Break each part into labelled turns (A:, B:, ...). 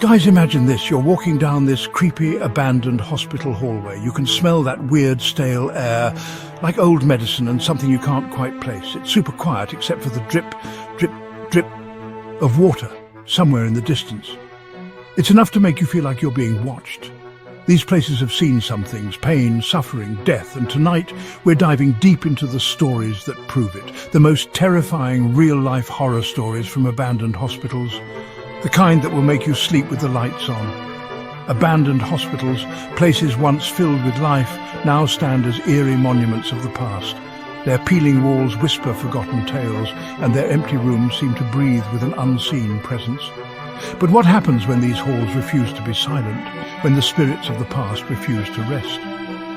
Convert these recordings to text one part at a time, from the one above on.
A: Guys, imagine this. You're walking down this creepy, abandoned hospital hallway. You can smell that weird, stale air, like old medicine and something you can't quite place. It's super quiet except for the drip, drip, drip of water somewhere in the distance. It's enough to make you feel like you're being watched. These places have seen some things: pain, suffering, death, and tonight we're diving deep into the stories that prove it. The most terrifying real-life horror stories from abandoned hospitals. The kind that will make you sleep with the lights on. Abandoned hospitals, places once filled with life, now stand as eerie monuments of the past. Their peeling walls whisper forgotten tales, and their empty rooms seem to breathe with an unseen presence. But what happens when these halls refuse to be silent, when the spirits of the past refuse to rest?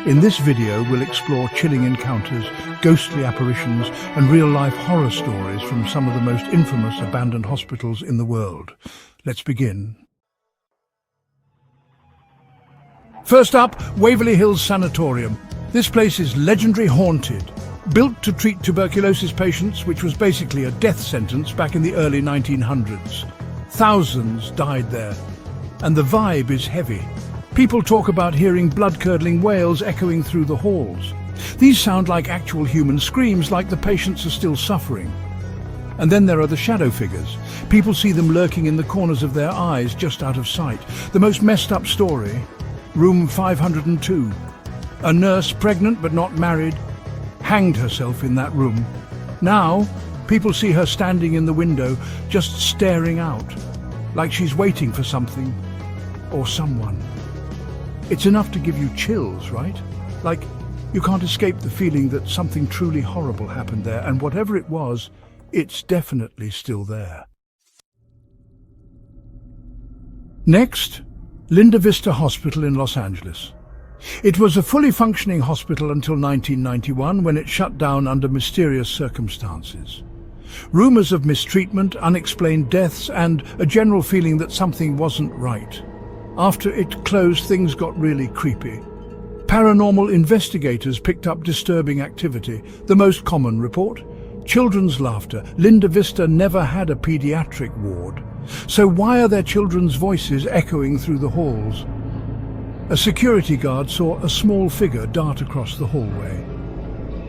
A: In this video, we'll explore chilling encounters, ghostly apparitions, and real-life horror stories from some of the most infamous abandoned hospitals in the world. Let's begin. First up, Waverly Hills Sanatorium. This place is legendary haunted. Built to treat tuberculosis patients, which was basically a death sentence back in the early 1900s. Thousands died there, and the vibe is heavy. People talk about hearing blood-curdling wails echoing through the halls. These sound like actual human screams, like the patients are still suffering. And then there are the shadow figures. People see them lurking in the corners of their eyes, just out of sight. The most messed up story, room 502. A nurse, pregnant but not married, hanged herself in that room. Now, people see her standing in the window, just staring out, like she's waiting for something or someone. It's enough to give you chills, right? Like, you can't escape the feeling that something truly horrible happened there, and whatever it was, it's definitely still there. Next, Linda Vista Hospital in Los Angeles. It was a fully functioning hospital until 1991, when it shut down under mysterious circumstances. Rumors of mistreatment, unexplained deaths, and a general feeling that something wasn't right. After it closed, things got really creepy. Paranormal investigators picked up disturbing activity. The most common report? Children's laughter. Linda Vista never had a pediatric ward. So why are their children's voices echoing through the halls? A security guard saw a small figure dart across the hallway.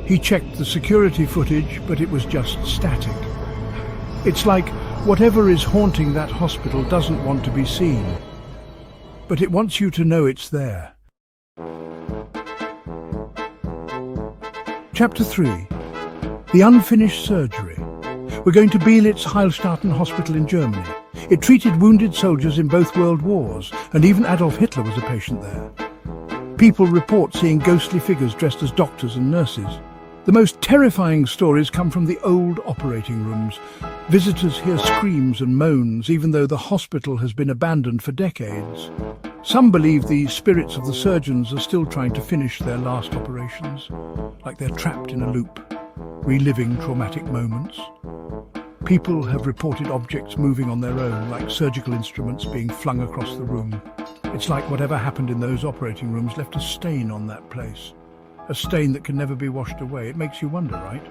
A: He checked the security footage, but it was just static. It's like whatever is haunting that hospital doesn't want to be seen, but it wants you to know it's there. Chapter 3. The Unfinished Surgery. We're going to Belitz Heilstatten Hospital in Germany. It treated wounded soldiers in both world wars, and even Adolf Hitler was a patient there. People report seeing ghostly figures dressed as doctors and nurses. The most terrifying stories come from the old operating rooms. Visitors hear screams and moans, even though the hospital has been abandoned for decades. Some believe the spirits of the surgeons are still trying to finish their last operations, like they're trapped in a loop, reliving traumatic moments. People have reported objects moving on their own, like surgical instruments being flung across the room. It's like whatever happened in those operating rooms left a stain on that place. A stain that can never be washed away. It makes you wonder, right?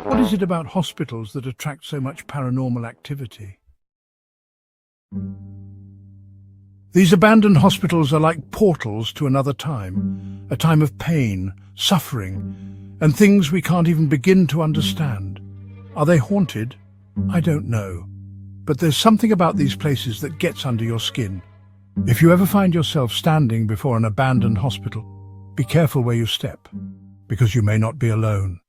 A: What is it about hospitals that attract so much paranormal activity? These abandoned hospitals are like portals to another time, a time of pain, suffering, and things we can't even begin to understand. Are they haunted? I don't know. But there's something about these places that gets under your skin. If you ever find yourself standing before an abandoned hospital, be careful where you step, because you may not be alone.